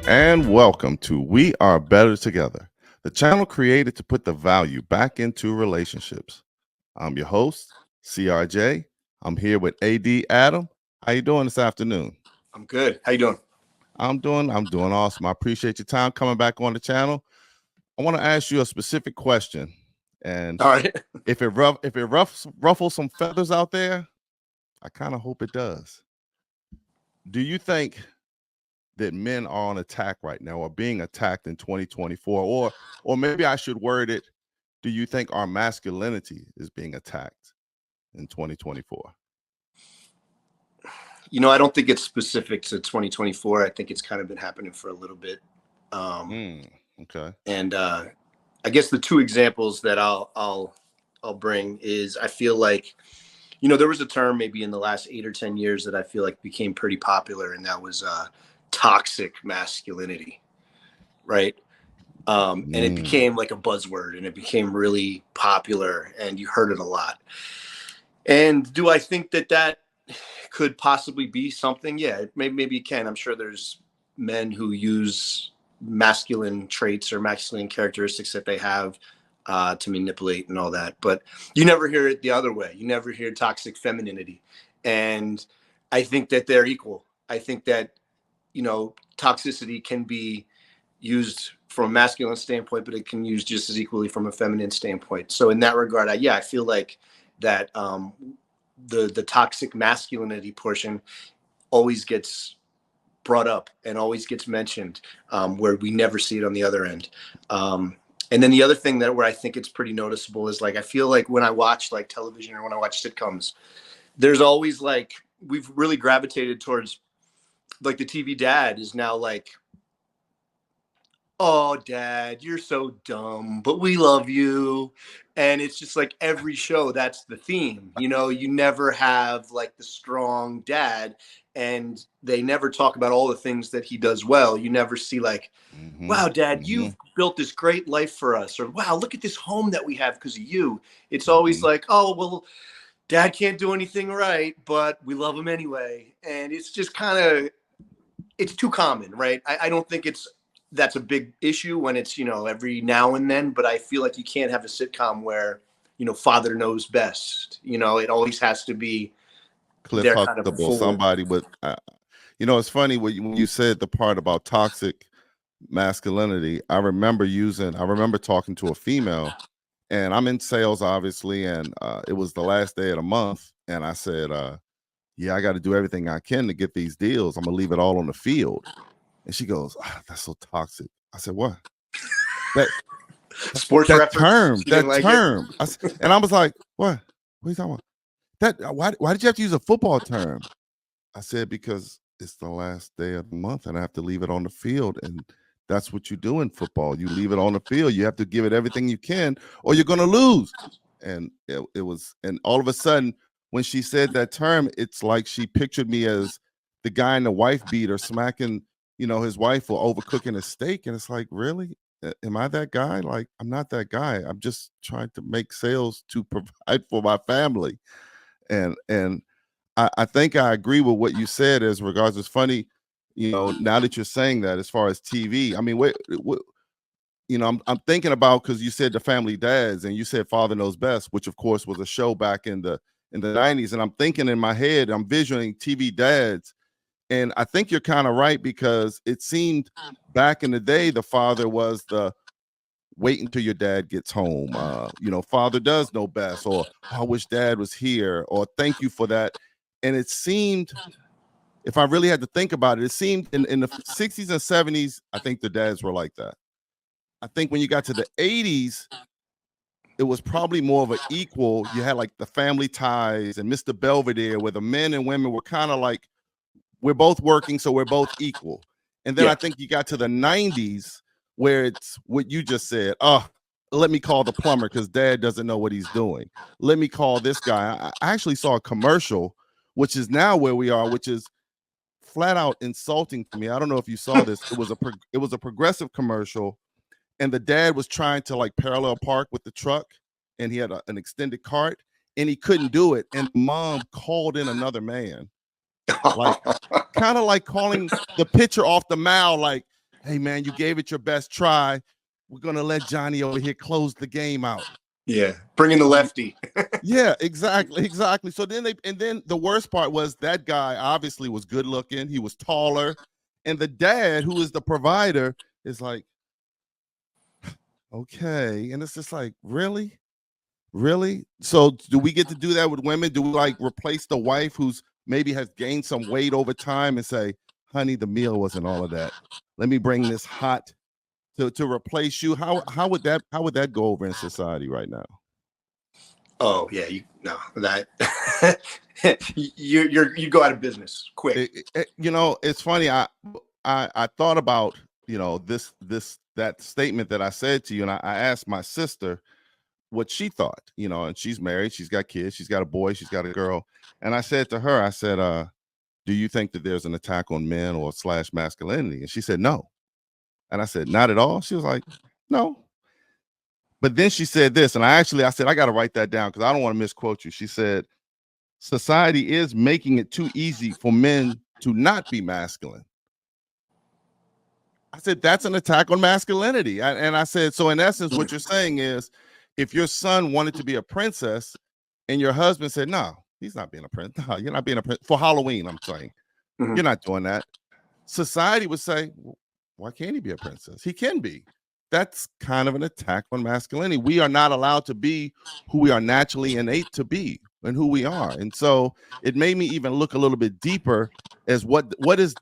and welcome to We Are Better Together, the channel created to put the value back into relationships. I'm your host, CRJ. I'm here with AD Adam. How you doing this afternoon? I'm good. How you doing? I'm doing awesome. I appreciate your time coming back on the channel. I want to ask you a specific question, and All right. if it ruffles some feathers out there, I kind of hope it does. Do you think that men are on attack right now or being attacked in 2024, or maybe I should word it, do you think our masculinity is being attacked in 2024? I don't think it's specific to 2024. I think it's kind of been happening for a little bit. Okay. And I guess the two examples that I'll bring is I feel like, there was a term maybe in the last 8 or 10 years that I feel like became pretty popular, and that was toxic masculinity, right? And it became like a buzzword, and it became really popular, and you heard it a lot. And do I think that could possibly be something? Yeah, maybe it can. I'm sure there's men who use masculine traits or masculine characteristics that they have to manipulate and all that. But you never hear it the other way. You never hear toxic femininity. And I think that they're equal. I think that, toxicity can be used from a masculine standpoint, but it can use just as equally from a feminine standpoint. So in that regard, I feel like that the toxic masculinity portion always gets brought up and always gets mentioned, where we never see it on the other end. And then the other thing where I think it's pretty noticeable is like I feel like when I watch like television or when I watch sitcoms, there's always like we've really gravitated towards like the TV dad is now like, oh, dad, you're so dumb, but we love you. And it's just like every show, that's the theme. You never have like the strong dad, and they never talk about all the things that he does well. You never see like, wow, dad, you've built this great life for us. Or wow, look at this home that we have because of you. It's always like, oh, well, dad can't do anything right, but we love him anyway. And it's just kind of, it's too common, right? I don't think that's a big issue when it's, every now and then, but I feel like you can't have a sitcom where, father knows best. It always has to be Cliff Huxtable, somebody with, it's funny when you said the part about toxic masculinity. I remember talking to a female, and I'm in sales, obviously, and it was the last day of the month, and I said, yeah, I got to do everything I can to get these deals. I'm gonna leave it all on the field. And she goes, that's so toxic. I said, what? Sports that term. And I was like, what? What are you talking about? Why did you have to use a football term? I said, because it's the last day of the month and I have to leave it on the field. And that's what you do in football. You leave it on the field. You have to give it everything you can or you're going to lose. And it was, and all of a sudden, when she said that term, it's like she pictured me as the guy in the wife beater smacking, his wife for overcooking a steak. And it's like, really? Am I that guy? Like, I'm not that guy. I'm just trying to make sales to provide for my family. And I think I agree with what you said as regards. It's funny, now that you're saying that as far as TV, I mean, I'm thinking about, because you said the Family Dads and you said Father Knows Best, which of course was a show back in the 90s. And I'm thinking in my head, I'm visioning TV dads. And I think you're kind of right, because it seemed back in the day, the father was the wait until your dad gets home. Father does know best, or I wish dad was here, or thank you for that. And it seemed, if I really had to think about it, it seemed in the 60s and 70s, I think the dads were like that. I think when you got to the 80s, it was probably more of an equal. You had like the Family Ties and Mr. Belvedere, where the men and women were kind of like, we're both working, so we're both equal. And then I think you got to the 90s, where it's what you just said. Let me call the plumber because dad doesn't know what he's doing. Let me call this guy. I actually saw a commercial, which is now where we are, which is flat out insulting to me. I don't know if you saw this. It was a Progressive commercial, and the dad was trying to like parallel park with the truck, and he had an extended cart, and he couldn't do it. And mom called in another man, like kind of like calling the pitcher off the mound, like, hey man, you gave it your best try. We're gonna let Johnny over here close the game out. Yeah, bring in the lefty. Yeah, exactly. So then then the worst part was that guy obviously was good looking. He was taller, and the dad, who is the provider, is like, okay, and it's just like, really? Really? So do we get to do that with women? Do we like replace the wife who's maybe has gained some weight over time and say, honey, the meal wasn't all of that. Let me bring this hot to replace you. How would that go over in society right now? Oh yeah, you go out of business quick. It's funny. I thought about that statement that I said to you, and I asked my sister what she thought, and she's married, she's got kids, she's got a boy, she's got a girl. And I said to her, I said, do you think that there's an attack on men or / masculinity? And she said, no. And I said, not at all. She was like, no. But then she said this, and I said, I got to write that down because I don't want to misquote you. She said, society is making it too easy for men to not be masculine. I said, that's an attack on masculinity. And I said, so in essence, what you're saying is, if your son wanted to be a princess and your husband said, no, he's not being a prince. No, you're not being a prince for Halloween. I'm saying, you're not doing that. Society would say, well, why can't he be a princess? He can be. That's kind of an attack on masculinity. We are not allowed to be who we are naturally innate to be and who we are. And so it made me even look a little bit deeper as what is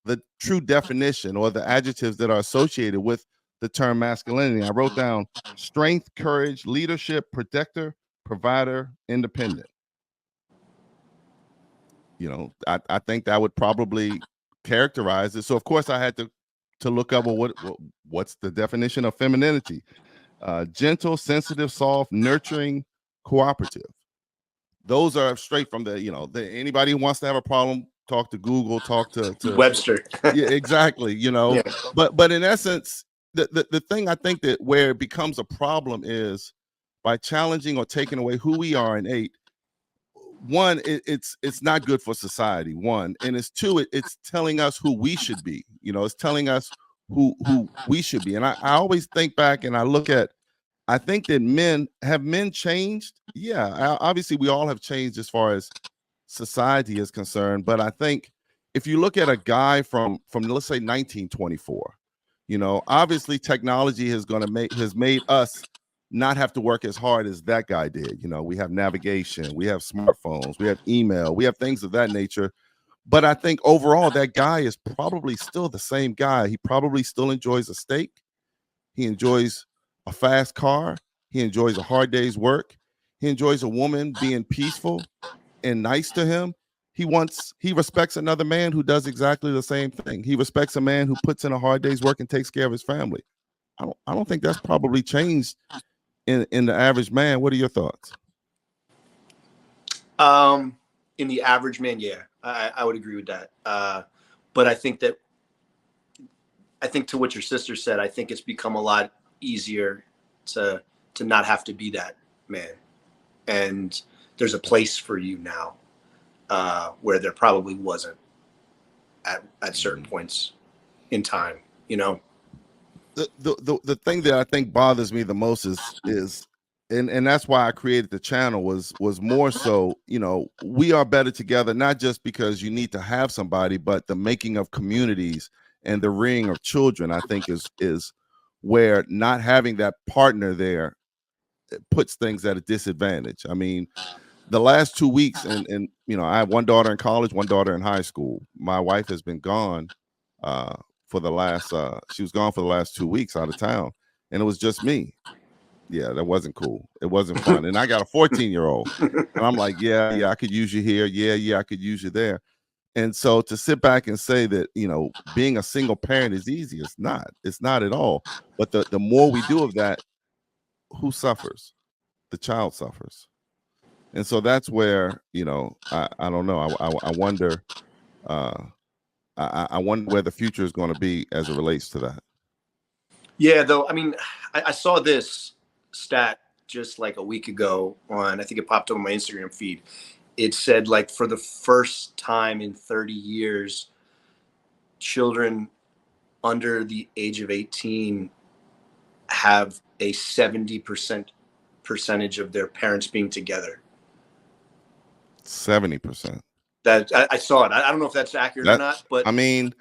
the true definition or the adjectives that are associated with the term masculinity. I wrote down strength, courage, leadership, protector, provider, independent. I think that would probably characterize it. So of course I had to look up, well, what's the definition of femininity? Gentle, sensitive, soft, nurturing, cooperative. Those are straight from anybody who wants to have a problem, talk to Google, talk to Webster. Yeah, exactly. Yeah. But in essence, the thing I think that where it becomes a problem is by challenging or taking away who we are innate. One, it's not good for society. One, and it's two, it's telling us who we should be. It's telling us who we should be. And I always think back and I look at, I think that men changed. Yeah, obviously we all have changed as far as society is concerned. But I think if you look at a guy from let's say 1924, obviously technology has made us not have to work as hard as that guy did. We have navigation, we have smartphones, we have email, we have things of that nature. But I think overall that guy is probably still the same guy. He probably still enjoys a steak. He enjoys a fast car. He enjoys a hard day's work. He enjoys a woman being peaceful and nice to him. He respects another man who does exactly the same thing. He respects a man who puts in a hard day's work and takes care of his family. I don't think that's probably changed in the average man. What are your thoughts? In the average man, yeah, I would agree with that. But I think to what your sister said, I think it's become a lot easier to not have to be that man. And there's a place for you now where there probably wasn't at certain points in time, The thing that I think bothers me the most is and that's why I created the channel was more so, we are better together, not just because you need to have somebody, but the making of communities and the rearing of children, I think is where not having that partner there puts things at a disadvantage. I mean, the last 2 weeks, and I have one daughter in college, one daughter in high school. My wife has been gone for the last she was gone for the last 2 weeks out of town, and it was just me. Yeah, that wasn't cool. It wasn't fun. And I got a 14-year-old, and I'm like, yeah, I could use you here. Yeah, I could use you there. And so to sit back and say that, being a single parent is easy, it's not at all. But the more we do of that, who suffers? The child suffers. And so that's where, I don't know. I wonder, I wonder where the future is going to be as it relates to that. Yeah, though, I mean, I saw this stat just like a week ago I think it popped up on my Instagram feed. It said, like, for the first time in 30 years, children under the age of 18 have a 70% of their parents being together. 70%. That I saw it. I don't know if that's accurate or not, but I mean,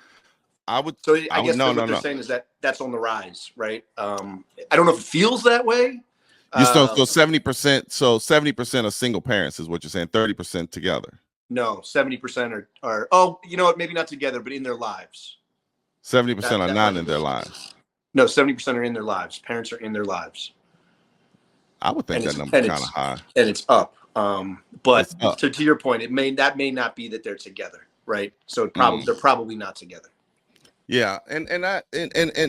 I would. so I guess no, what no, they're no. saying is that that's on the rise, right? I don't know if it feels that way. You so 70%. So 70% of single parents is what you're saying. 30% together. No, 70% are. Oh, you know what? Maybe not together, but in their lives. 70% are not in their lives. No, 70% are in their lives. Parents are in their lives. I would think that number's kind of high, and it's up. But it's up. To your point, that may not be that they're together, right? So they're probably not together. Yeah, and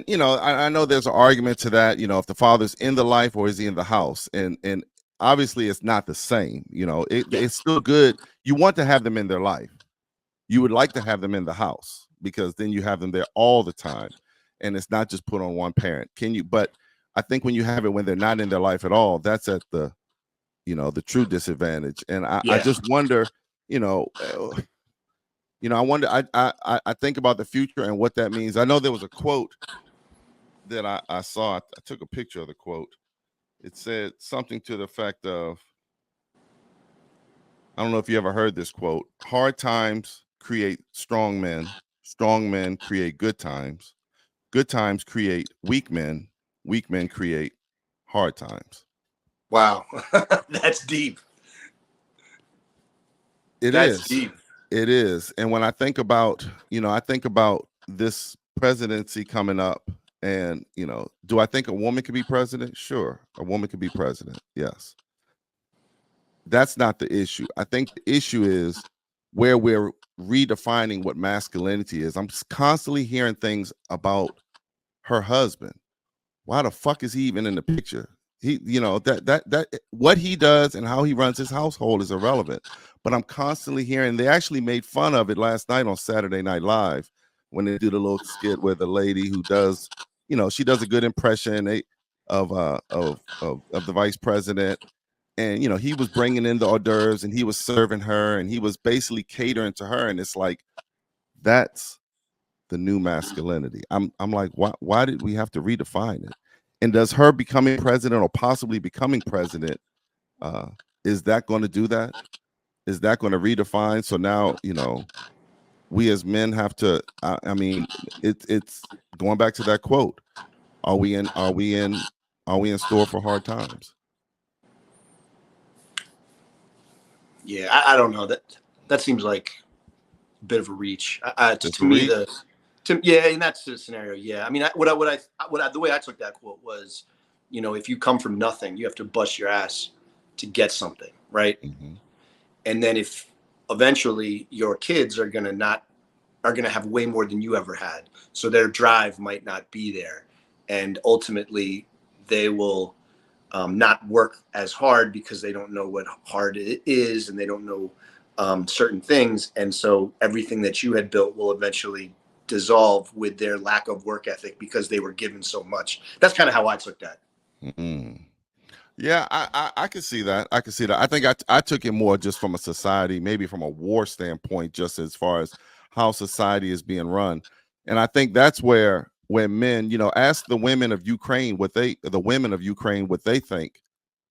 you know, I know there's an argument to that. You know, if the father's in the life or is he in the house, and obviously it's not the same. You know, it's still good. You want to have them in their life. You would like to have them in the house because then you have them there all the time, and it's not just put on one parent. But I think when you have it when they're not in their life at all, that's at the, you know, the true disadvantage. And I just wonder, you know, I wonder. I think about the future and what that means. I know there was a quote that I saw. I took a picture of the quote. It said something to the effect of, I don't know if you ever heard this quote: "Hard times create strong men. Strong men create good times. Good times create weak men. Weak men create hard times." Wow, that's deep. That's deep. It is. And when I think about, you know, I think about this presidency coming up, and, you know, do I think a woman could be president? Sure. A woman could be president. Yes. That's not the issue. I think the issue is where we're redefining what masculinity is. I'm constantly hearing things about her husband. Why the fuck is he even in the picture? He, you know, that what he does and how he runs his household is irrelevant. But I'm constantly hearing, they actually made fun of it last night on Saturday Night Live when they did a little skit where the lady who does, you know, she does a good impression of the vice president. And, you know, he was bringing in the hors d'oeuvres and he was serving her and he was basically catering to her. And it's like, that's the new masculinity. I'm like, why did we have to redefine it? And does her becoming president or possibly becoming president, is that going to do that? Is that going to redefine? So now, you know, we as men have to, I mean, it's going back to that quote. Are we in store for hard times? Yeah, I don't know. That seems like a bit of a reach. To me, in that scenario, yeah. I mean, the way I took that quote was, you know, if you come from nothing, you have to bust your ass to get something, right? Mm-hmm. And then if eventually your kids are gonna have way more than you ever had, so their drive might not be there, and ultimately they will not work as hard because they don't know what hard it is and they don't know certain things, and so everything that you had built will eventually dissolve with their lack of work ethic because they were given so much. That's kind of how I took that. Mm-hmm. Yeah, I can see that. I can see that. I think I took it more just from a society, maybe from a war standpoint, just as far as how society is being run. And I think that's where men, you know, ask the women of Ukraine what they think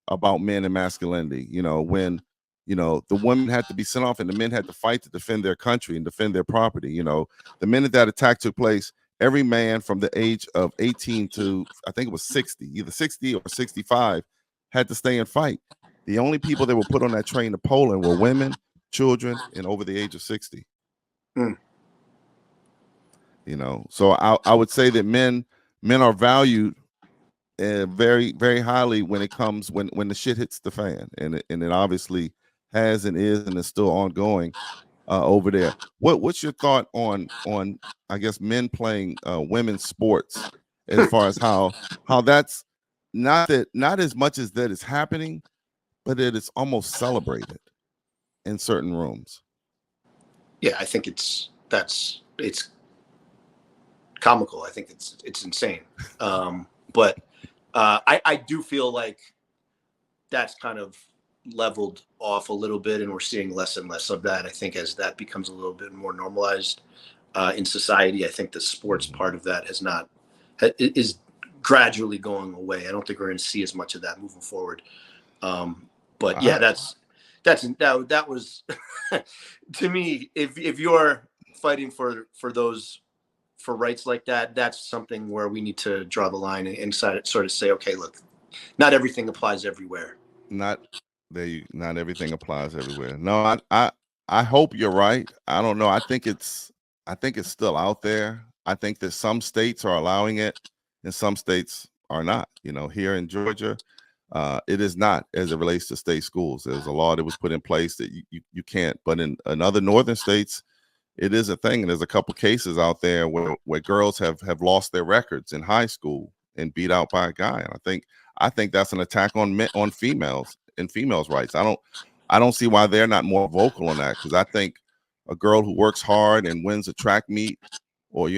about men and masculinity. You know, when, you know, the women had to be sent off and the men had to fight to defend their country and defend their property. You know, the minute that attack took place, every man from the age of 18 to, I think it was 60, either 60 or 65, had to stay and fight. The only people that were put on that train to Poland were women, children, and over the age of 60. Mm. You know, so I would say that men are valued very, very highly when it comes when the shit hits the fan, and it obviously has and is still ongoing over there. What's your thought on I guess men playing women's sports, as far as how that's not as much as that is happening, but it is almost celebrated in certain rooms? Yeah, I think it's comical. I think it's insane. But I do feel like that's kind of leveled off a little bit, and we're seeing less and less of that. I think as that becomes a little bit more normalized. in society. I think the sports part of that is gradually going away. I don't think we're going to see as much of that moving forward. But yeah, that was to me. If you're fighting for rights like that, that's something where we need to draw the line and sort of say, okay, look, not everything applies everywhere. Not everything applies everywhere. No, I hope you're right. I don't know. I think it's still out there. I think that some states are allowing it and some states are not. You know, here in Georgia, it is not, as it relates to state schools. There's a law that was put in place that you can't, but in other northern states, it is a thing. And there's a couple cases out there where girls have lost their records in high school and beat out by a guy. And I think that's an attack on females and females' rights. I don't see why they're not more vocal on that, because I think a girl who works hard and wins a track meet, or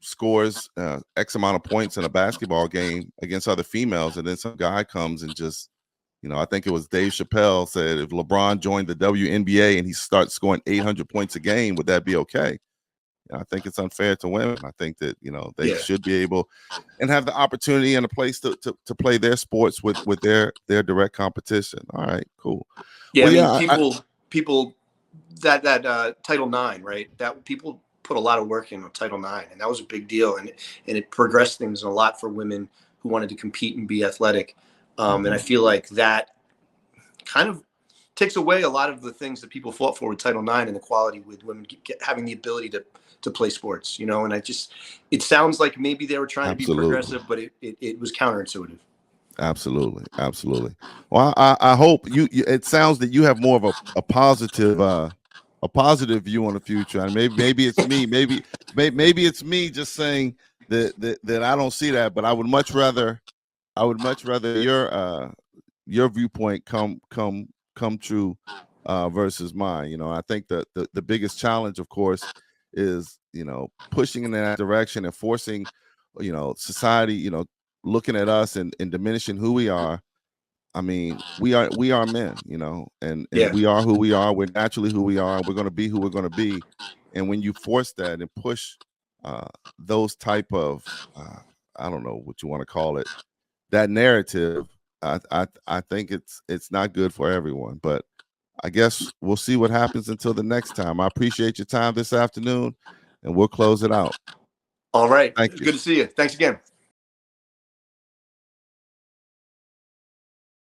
scores X amount of points in a basketball game against other females, and then some guy comes and just, I think it was Dave Chappelle said, if LeBron joined the WNBA and he starts scoring 800 points a game, would that be okay? I think it's unfair to women. I think that they should be able and have the opportunity and a place to play their sports with their direct competition. All right, cool. Yeah, well, I mean, people that Title IX, right? That people put a lot of work into Title IX, and that was a big deal, and it progressed things a lot for women who wanted to compete and be athletic. And I feel like that kind of takes away a lot of the things that people fought for with Title IX and equality, with women having the ability to play sports, and it sounds like maybe they were trying to be progressive, but it was counterintuitive. Absolutely. Well, I hope it sounds that you have more of a positive view on the future. And maybe it's me, maybe it's me just saying that I don't see that, but I would much rather your viewpoint come true versus mine. I think that the biggest challenge, of course, is pushing in that direction and forcing society looking at us and diminishing who we are. I mean, we are men, and we are who we are. We're naturally who we are. We're going to be who we're going to be. And when you force that and push those type of I don't know what you want to call it, that narrative, I think it's not good for everyone. But I guess we'll see what happens until the next time. I appreciate your time this afternoon, and we'll close it out. All right. Good to see you. Thanks again.